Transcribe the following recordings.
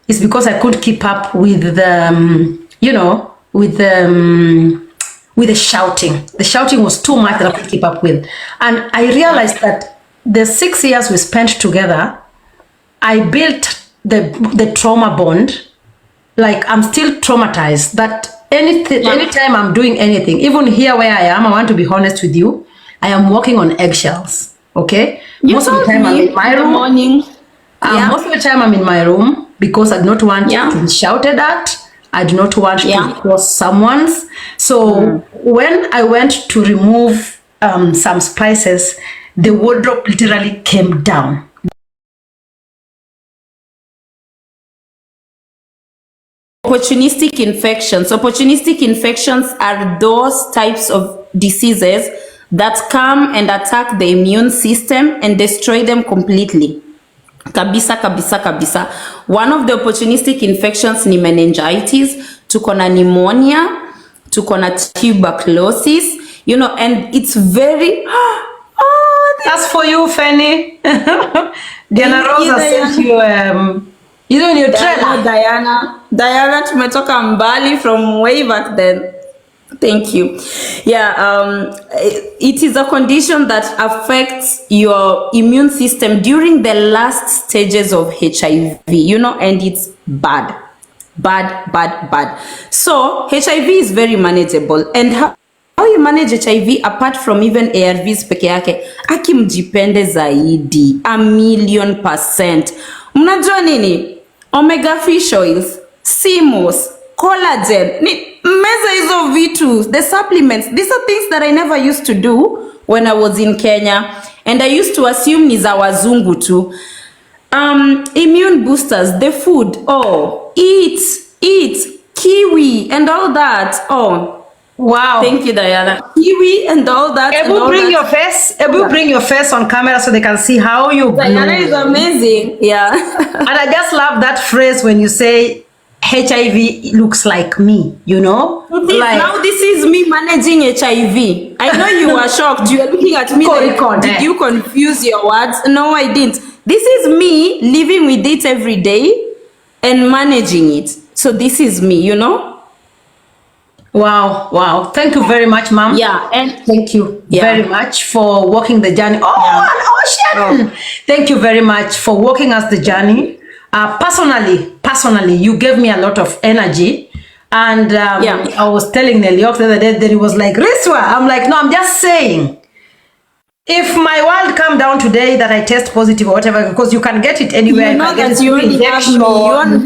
it's because I couldn't keep up with the, with the shouting. The shouting was too much that I could keep up with. And I realized that the 6 years we spent together, I built the trauma bond. Like, I'm still traumatized that anytime I'm doing anything, even here where I am, I want to be honest with you, I am walking on eggshells. Okay? Most of the time I'm in my room. Most of the time I'm in my room because I do not want to be shouted at. I do not want to cross someone's. So when I went to remove some spices, the wardrobe literally came down. Opportunistic infections. Opportunistic infections are those types of diseases that come and attack the immune system and destroy them completely. Kabisa, kabisa, kabisa. One of the opportunistic infections ni meningitis, tuko na pneumonia, tuko na tuberculosis, and it's very... That's for you, Fanny. Diana Rosa sent you... You know your trailer. Diana tumetoka mbali from way back then. Thank you. Yeah, it is a condition that affects your immune system during the last stages of HIV, and it's bad. So HIV is very manageable, and how you manage HIV apart from even ARVs peke yake, akimjipende zaidi 1,000,000%. Mnajua nini? Omega fish oils, CMOS, collagen, meza hizo vitu, the supplements. These are things that I never used to do when I was in Kenya, and I used to assume ni za wazungu tu. Immune boosters, the food, eat kiwi and all that. Wow. Thank you, Diana. Kiwi and all that. Ebu, bring your face. Ebu, bring your face on camera so they can see how you glow. Diana is amazing. Yeah. And I just love that phrase when you say HIV looks like me, Now this is me managing HIV. I know you were shocked. You were looking at me like, did you confuse your words? No, I didn't. This is me living with it every day and managing it. So this is me, Wow. Thank you very much, Mom. Yeah, and thank you very much for walking the journey. Shannon. Thank you very much for walking us the journey. Personally, you gave me a lot of energy. And I was telling Neliok the other day that he was like, Riswa. I'm like, no, I'm just saying. If my world come down today that I test positive or whatever, because you can get it anywhere. You know that you only have me.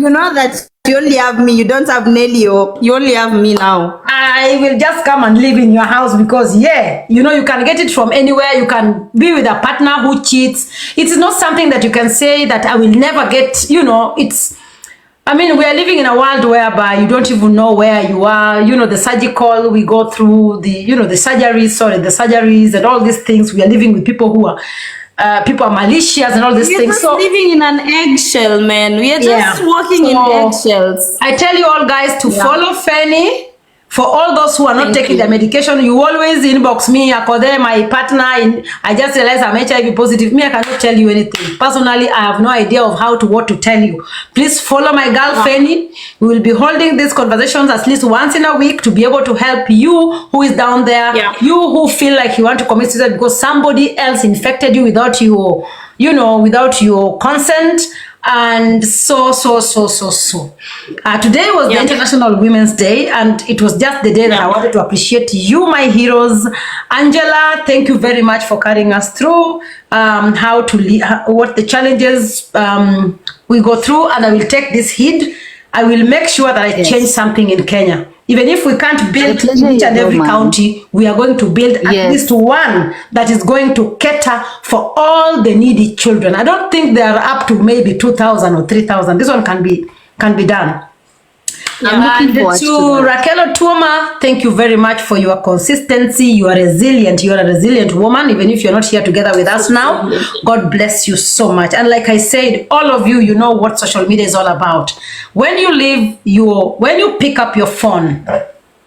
You know that you only have me. You don't have Nelio. You only have me now. I will just come and live in your house because, you can get it from anywhere. You can be with a partner who cheats. It's not something that you can say that I will never get, we are living in a world whereby you don't even know where you are. The surgical, we go through the surgeries and all these things. We are living with people who are, people are malicious and all these things. So living in an eggshell, man. We are just walking in eggshells. I tell you all guys to follow Fanny. For all those who are not taking the medication, you always inbox me, Akothee, my partner, I just realized I'm HIV positive. Me, I cannot tell you anything. Personally, I have no idea of what to tell you. Please follow my girl, Fanny. We will be holding these conversations at least once in a week to be able to help you who is down there. Yeah. You who feel like you want to commit suicide because somebody else infected you without your, without your consent. And so today was the International Women's Day, and it was just the day that I wanted to appreciate you, my heroes. Angela, thank you very much for carrying us through what the challenges we go through, and I will take this heed. I will make sure that I change something in Kenya. Even if we can't build each and every county, we are going to build at least one that is going to cater for all the needy children. I don't think they are up to maybe 2,000 or 3,000. This one can be done. I'm looking forward to Raquel Otuoma, thank you very much for your consistency. You are resilient. You are a resilient woman, even if you're not here together with us now. God bless you so much. And like I said, all of you, you know what social media is all about. When you pick up your phone,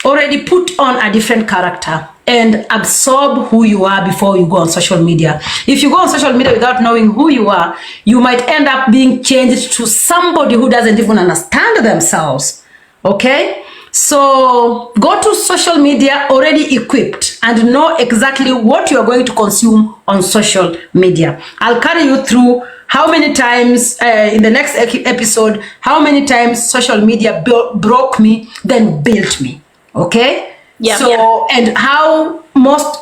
already put on a different character. and absorb who you are before you go on social media. If you go on social media without knowing who you are, you might end up being changed to somebody who doesn't even understand themselves. Okay? So go to social media already equipped and know exactly what you are going to consume on social media. I'll carry you through how many times in the next episode, how many times social media broke me, then built me. Okay? Yeah. So, and how most,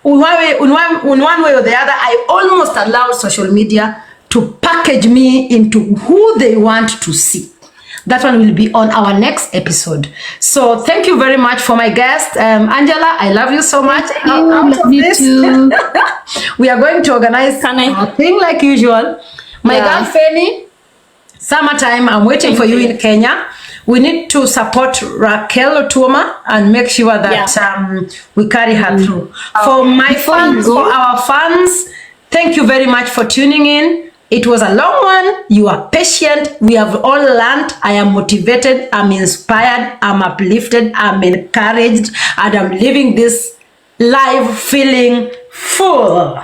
in one way or the other, I almost allowed social media to package me into who they want to see. That one will be on our next episode. So thank you very much for my guest, Angela. I love you so much. Out of this, we are going to organize a thing like usual. My girl Fanny, summertime, I'm waiting for you in Kenya. We need to support Raquel Otuoma and make sure that we carry her through. For my fans, for our fans, thank you very much for tuning in. It was a long one. You are patient. We have all learned. I am motivated. I'm inspired. I'm uplifted. I'm encouraged. And I'm living this life feeling full.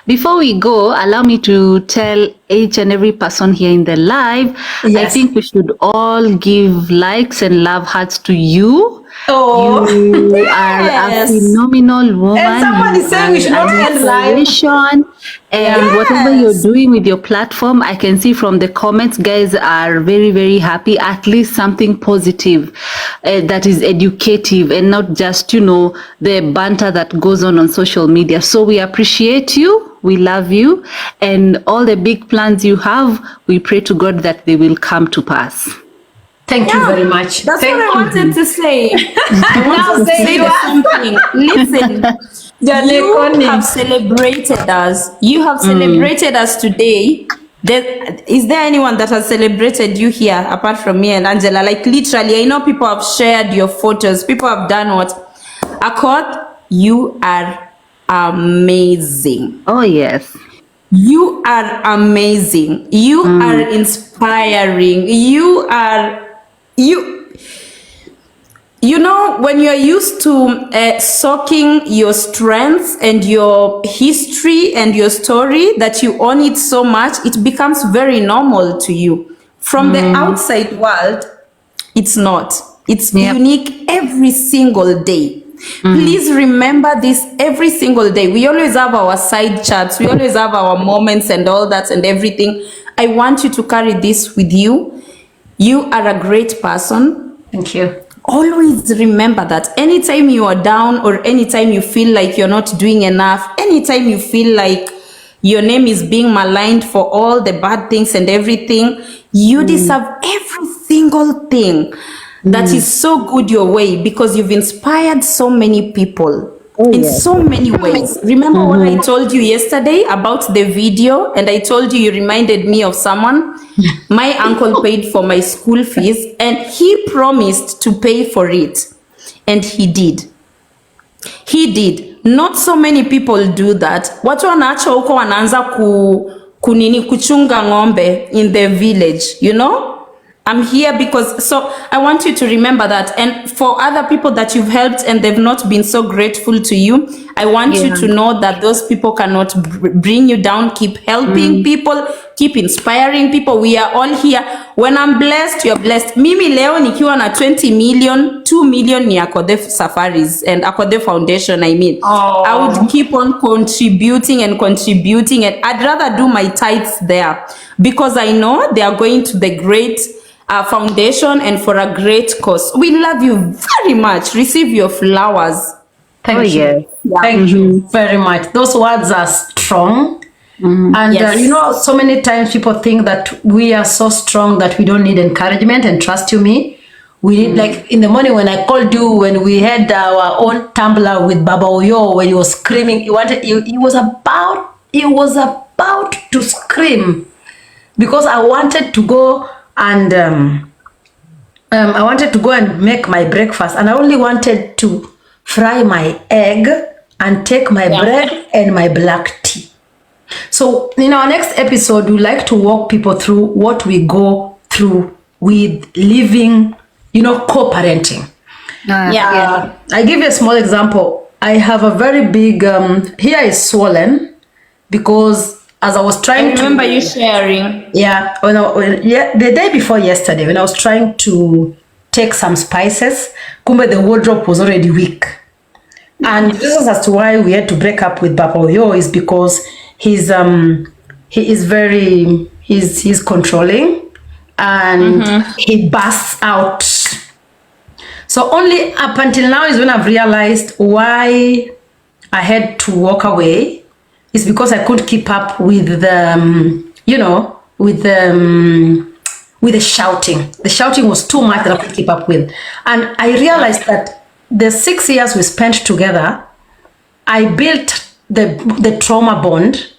Before we go, allow me to tell each and every person here in the live, I think we should all give likes and love hearts to you. Oh, you are a phenomenal woman. And someone is saying we should not end live. And whatever you're doing with your platform, I can see from the comments, guys are very, very happy. At least something positive that is educative and not just, you know, the banter that goes on social media. So we appreciate you. We love you. And all the big plans you have, we pray to God that they will come to pass. Thank you very much. That's what I wanted to say. I want to say something. Listen, you have celebrated us. You have celebrated us today. Is there anyone that has celebrated you here apart from me and Angela? Like literally, I know people have shared your photos. People have done what? Akothee, you are amazing. Oh, yes. You are amazing. You are inspiring. You know, when you're used to soaking your strengths and your history and your story, that you own it so much, it becomes very normal to you. From the outside world, it's not. It's unique every single day. Please remember this every single day. We always have our side chats. We always have our moments and all that and everything. I want you to carry this with you. You are a great person. Thank you. Always remember that anytime you are down or anytime you feel like you're not doing enough, anytime you feel like your name is being maligned for all the bad things and everything, you deserve every single thing that is so good your way, because you've inspired so many people in so many ways. Remember what I told you yesterday about the video, and I told you reminded me of someone. My uncle paid for my school fees and he promised to pay for it, and he did. He did. Not so many people do that. Watu wanaacha huko wanaanza kunini kuchunga ng'ombe in the village, you know? I'm here because, so I want you to remember that. And for other people that you've helped and they've not been so grateful to you, I want you to know that those people cannot bring you down. Keep helping people, keep inspiring people. We are all here. When I'm blessed, you're blessed. Mimi leo nikiwa na 20 million, 2 million ni Akothee Safaris and Akothee Foundation, I mean. I would keep on contributing and contributing, and I'd rather do my tithes there because I know they are going to the great foundation and for a great cause. We love you very much. Receive your flowers. Thank you. Yeah. Thank you very much. Those words are strong. And you know, so many times people think that we are so strong that we don't need encouragement, and trust you me, we need, like in the morning when I called you, when we had our own Tumblr with Baba Oyo, when he was screaming, he was about to scream because I wanted to go and I wanted to go and make my breakfast, and I only wanted to fry my egg and take my bread and my black tea. So in our next episode, we like to walk people through what we go through with living, you know, co-parenting. I give you a small example. I have a very big here is swollen because as I was trying I remember you sharing. Yeah, the day before yesterday when I was trying to take some spices, kumbe the wardrobe was already weak. And this is as to why we had to break up with Baba Oyo is because he's controlling and he busts out. So only up until now is when I've realized why I had to walk away. It's because I couldn't keep up with the, with the shouting. The shouting was too much that I couldn't keep up with. And I realized that the 6 years we spent together, I built the trauma bond.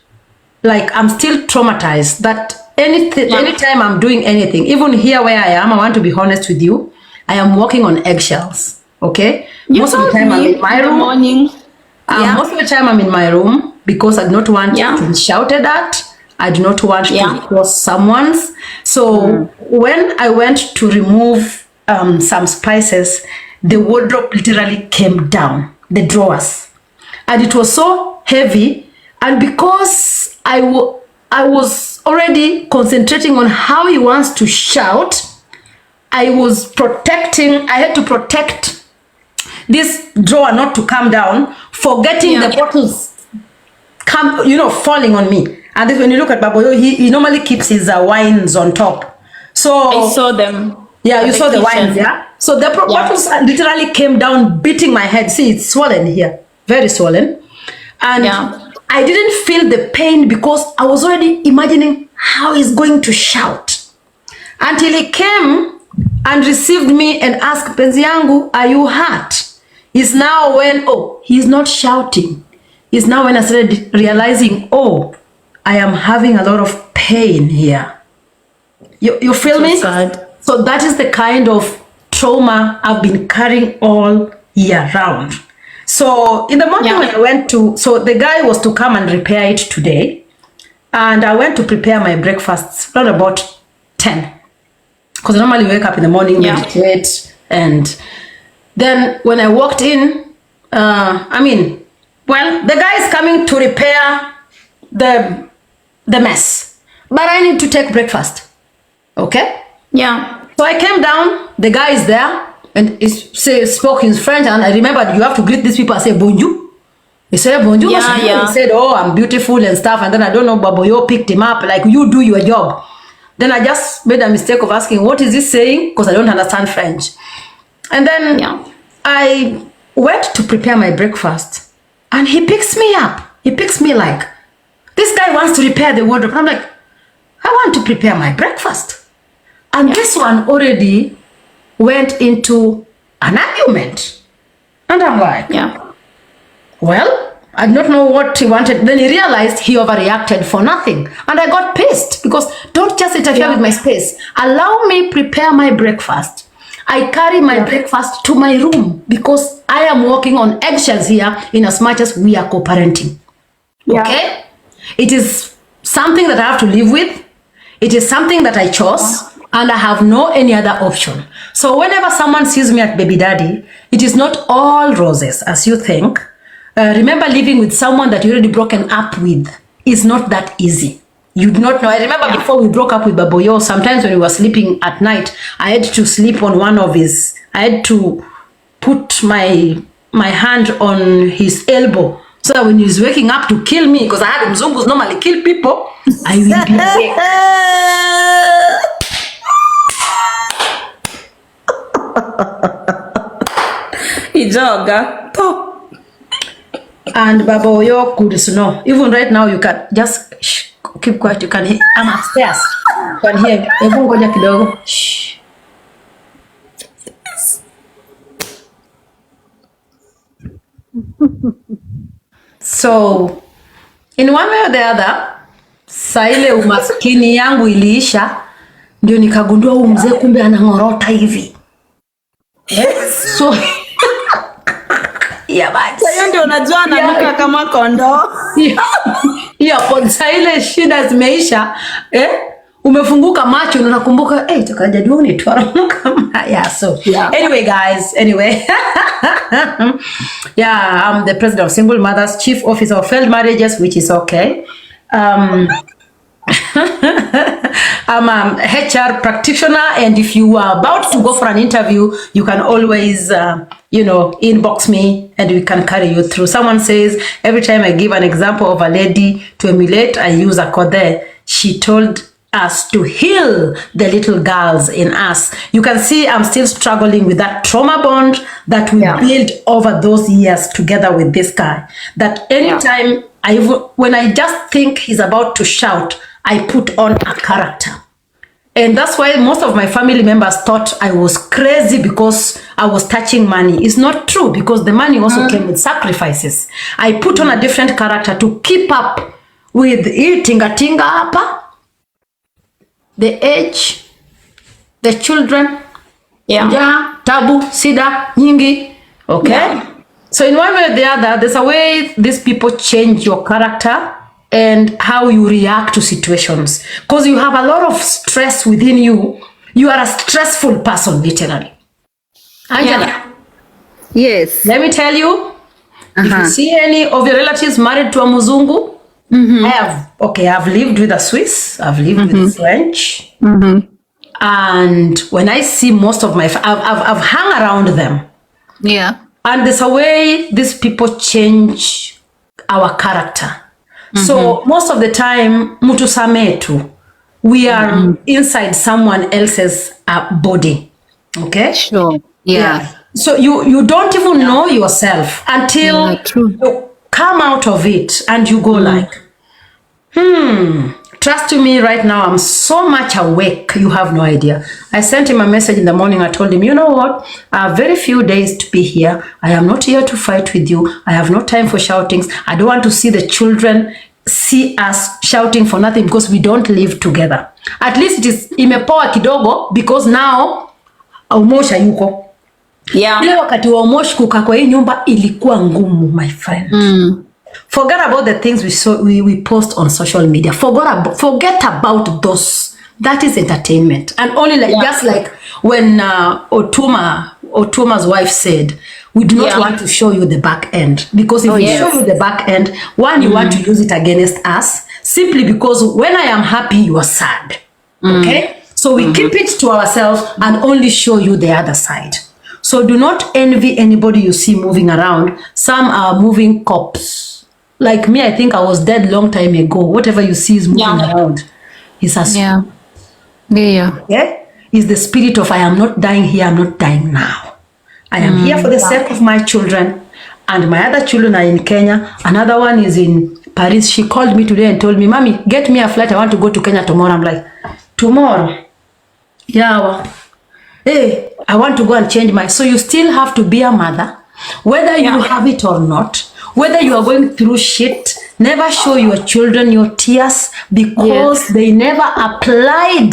Like I'm still traumatized that anytime I'm doing anything, even here where I am, I want to be honest with you, I am walking on eggshells. Okay? Most of the time I'm in my room. Most of the time I'm in my room because I do not want to be shouted at. I do not want to cross someone's. So when I went to remove some spices, the wardrobe literally came down, the drawers. And it was so heavy. And because I was already concentrating on how he wants to shout, I had to protect this drawer not to come down, forgetting the bottles falling on me. And then when you look at Baboyo, he normally keeps his wines on top. So I saw them. Yeah, you saw the wines, yeah? So the bottles literally came down, beating my head. See, it's swollen here, very swollen. And I didn't feel the pain because I was already imagining how he's going to shout. Until he came and received me and asked, Penzi yangu, are you hurt? It's now when, he's not shouting. It's now when I started realizing, I am having a lot of pain here. You feel me? Sad. So that is the kind of trauma I've been carrying all year round. So in the morning when I went so the guy was to come and repair it today. And I went to prepare my breakfast around about 10. Because I normally wake up in the morning, meditate. And then when I walked in, the guy is coming to repair the mess. But I need to take breakfast. Okay? Yeah. So I came down, the guy is there, and he spoke in French, and I remembered you have to greet these people and say bonjour. He said bonjour. He said, I'm beautiful and stuff, and then I don't know, Baboyo picked him up, like you do your job. Then I just made a mistake of asking, what is he saying? Because I don't understand French. And then I went to prepare my breakfast, and he picks me up. He picks me like, this guy wants to repair the wardrobe. And I'm like, I want to prepare my breakfast. And this one already went into an argument. And I'm like, well, I don't know what he wanted. Then he realized he overreacted for nothing. And I got pissed because don't just interfere with my space. Allow me prepare my breakfast. I carry my breakfast to my room because I am walking on eggshells here in as much as we are co-parenting. Okay? It is something that I have to live with. It is something that I chose. And I have no any other option. So whenever someone sees me at baby daddy, it is not all roses as you think. Remember, living with someone that you already broken up with is not that easy. You do not know. I remember before we broke up with Baboyo, sometimes when we were sleeping at night, I had to sleep on I had to put my hand on his elbow so that when he's waking up to kill me, because I had Mzungus normally kill people, I will be awake. Ijoga. And Baboyo could know. Even right now, you can just keep quiet. You can hear. I'm upstairs. You can hear. Ebu ngoja kidogo. Shh. So, in one way or the other, saa ile umaskini yangu iliisha, ndio nikagundua huyu mzee kumbe anangorota hivi. So Sasa ndio unajua ananuka kama kondoo. Kwa saa ile shida zimeisha, umefunguka macho na unakumbuka takajaduni twaramuka. Yeah, so anyway guys, yeah, I'm the president of Single Mothers, chief officer of failed marriages, which is okay. I'm a HR practitioner, and if you are about to go for an interview, you can always inbox me and we can carry you through. Someone says, every time I give an example of a lady to emulate, I use Akothee. She told us to heal the little girls in us. You can see I'm still struggling with that trauma bond that we built over those years together with this guy. That anytime when I just think he's about to shout, I put on a character. And that's why most of my family members thought I was crazy because I was touching money. It's not true, because the money also came with sacrifices. I put on a different character to keep up with tinga hapa, the age, the children, tabu, sida, nyingi. Okay? Yeah. So in one way or the other, there's a way these people change your character and how you react to situations. Because you have a lot of stress within you. You are a stressful person, literally. Angela. Yes. Let me tell you, if you see any of your relatives married to a Mzungu, I've lived with a Swiss, I've lived with a French. And when I see most of my, I've hung around them. Yeah. And there's a way these people change our character. So most of the time, mutu sametu, we are inside someone else's body. Okay? Sure. Yeah. So you don't even know yourself until you come out of it and you go like, trust me, right now I'm so much awake, you have no idea. I sent him a message in the morning. I told him, you know what? I have very few days to be here. I am not here to fight with you. I have no time for shoutings. I don't want to see the children see us shouting for nothing because we don't live together. At least it is imepoa kidogo because now Omosha yuko. Yeah. Ile wakati wa Omosh kukaa kwa hii nyumba ilikuwa ngumu, my friend. Forget about the things we post on social media. Forget about those. That is entertainment. And only just like when Otuma's wife said, we do not want to show you the back end. Because if we show you the back end, one, you want to use it against us, simply because when I am happy, you are sad. Okay? So we keep it to ourselves and only show you the other side. So do not envy anybody you see moving around. Some are moving corpse. Like me, I think I was dead long time ago. Whatever you see is moving around. It's a spirit. Yeah? It's the spirit of I am not dying here, I'm not dying now. I am here for the sake of my children. And my other children are in Kenya. Another one is in Paris. She called me today and told me, Mommy, get me a flight. I want to go to Kenya tomorrow. I'm like, tomorrow? Yeah. Hey, I want to go and change my... So you still have to be a mother. Whether you have it or not. Whether you are going through shit. Never show your children your tears because they never applied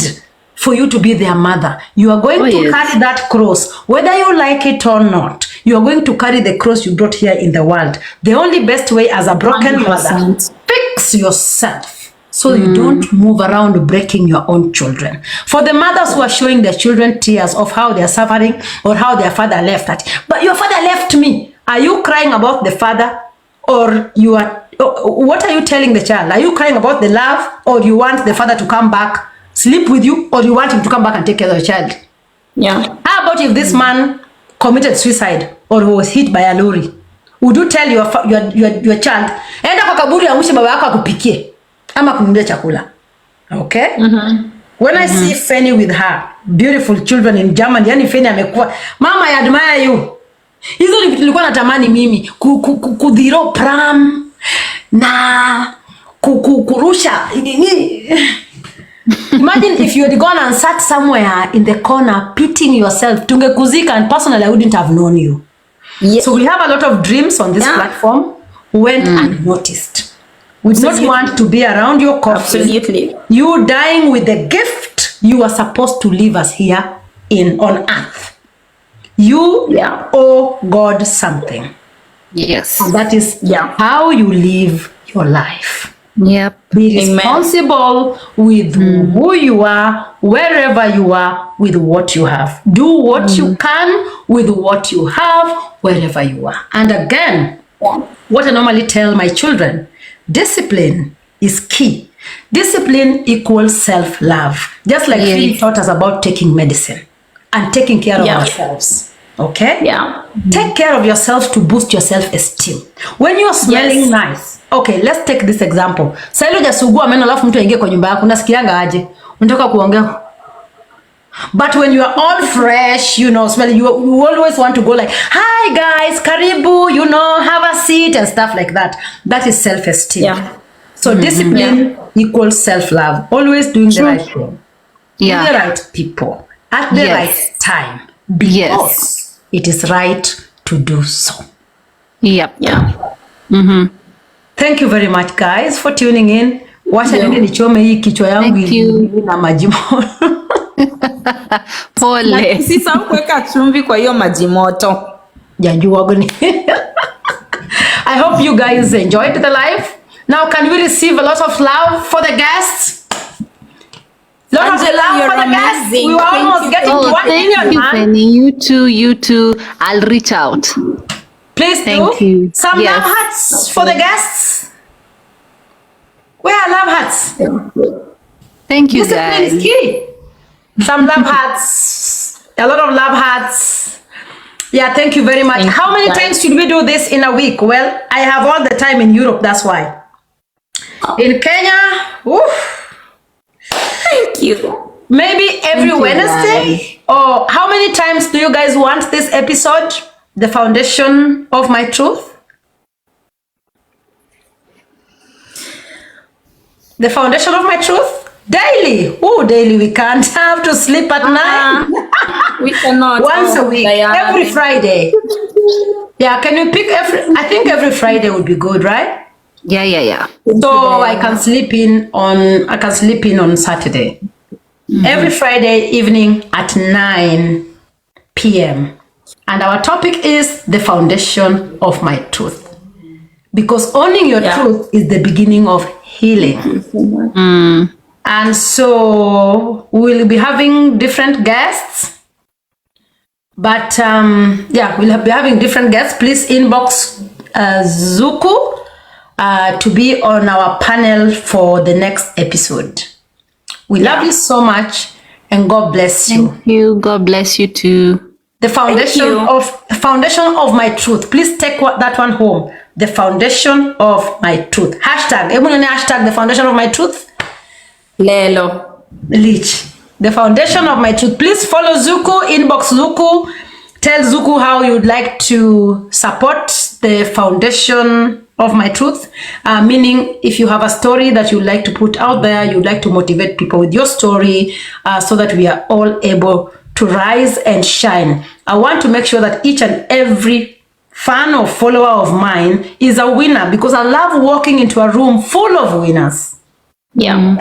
for you to be their mother. You are going to carry that cross. Whether you like it or not. You are going to carry the cross you brought here in the world. The only best way as a broken 100%. Mother, fix yourself. So you don't move around breaking your own children. For the mothers who are showing their children tears of how they are suffering or how their father left at, but your father left me. Are you crying about the father or you are, what are you telling the child? Are you crying about the love or you want the father to come back, sleep with you, or you want him to come back and take care of the child? Yeah. How about if this man committed suicide or was hit by a lorry? Would you tell your child, enda kwa kaburi ya mwisho baba yako akupikie? Ama kumnunulia chakula. Okay? When I see Fanny with her beautiful children in Germany, yani Fanny amekuwa, Mama, I admire you. Hizo ni vitu nilikuwa natamani mimi kudhiro pram na kurusha. Imagine if you had gone and sat somewhere in the corner pitying yourself, tungekuzika, and personally I wouldn't have known you. So we have a lot of dreams on this platform went unnoticed. We do not want to be around your coffee. Absolutely. You dying with the gift you are supposed to leave us here on earth. You owe God something. Yes. And that is how you live your life. Yep. Be responsible with who you are, wherever you are, with what you have. Do what you can with what you have, wherever you are. And again, what I normally tell my children, discipline is key. Discipline equals self-love. Just like Phil taught us about taking medicine and taking care of ourselves. Okay? Yeah. Take care of yourself to boost your self-esteem. When you're smelling nice. Okay, let's take this example. Sasa ile hujasugua meno alafu mtu aingie kwa nyumba yako, unasikianga aje? Unataka kuongea. But when you are all fresh, you know, smelling, you always want to go like, hi guys, karibu, you know, have a seat and stuff like that. That is self-esteem. Yeah. So discipline equals self-love. Always doing the right thing. Yeah. With the right people. At the right time. Because it is right to do so. Yep. Yeah. Thank you very much, guys, for tuning in. Wacha nende nichome hii kichwa yangu na maji moto. Pole. Sisa kuweka chumvi kwa hiyo maji moto. Jajua gani. I hope you guys enjoyed the live. Now, can we receive a lot of love for the guests? Lot of love for the guests. We were almost getting to 1 million. Thank you, Penny. You too. I'll reach out. Please thank do. You. Some love hearts for the guests. Where are love hearts? Thank you, Discipline guys. is key. Some love hearts. A lot of love hearts. Yeah, thank you very much. How many times should we do this in a week? Well, I have all the time in Europe, that's why. In Kenya, thank you. Maybe every Wednesday. Or how many times do you guys want this episode? The foundation of my truth? The foundation of my truth? Daily. Oh, daily. We can't have to sleep at night. We cannot. Once a week. Every Friday. Yeah, can you pick I think every Friday would be good, right? Yeah. So I can sleep in on Saturday. Every Friday evening at 9 p.m. And our topic is the foundation of my truth. Because owning your truth is the beginning of healing. And so we'll be having different guests. But we'll be having different guests. Please inbox Zuku to be on our panel for the next episode. We love you so much and God bless you. Thank you. God bless you too. The foundation of my truth. Please take that one home. The foundation of my truth. Hashtag. Hashtag the foundation of my truth. Lelo. Leech. The foundation of my truth. Please follow Zuku. Inbox Zuku. Tell Zuku how you'd like to support the foundation of my truth. Meaning if you have a story that you'd like to put out there, you'd like to motivate people with your story so that we are all able to rise and shine. I want to make sure that each and every fan or follower of mine is a winner because I love walking into a room full of winners. Yeah.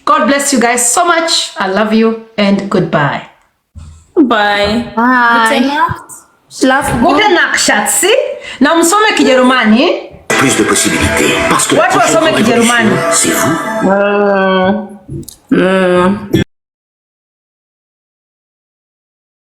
God bless you guys so much. I love you and goodbye. Bye. Bye. Gute Nacht, Schatzi. Na msome Kijerumani. Plus de possibilités. Parce que Watu wasome Kijerumani. c'est vous.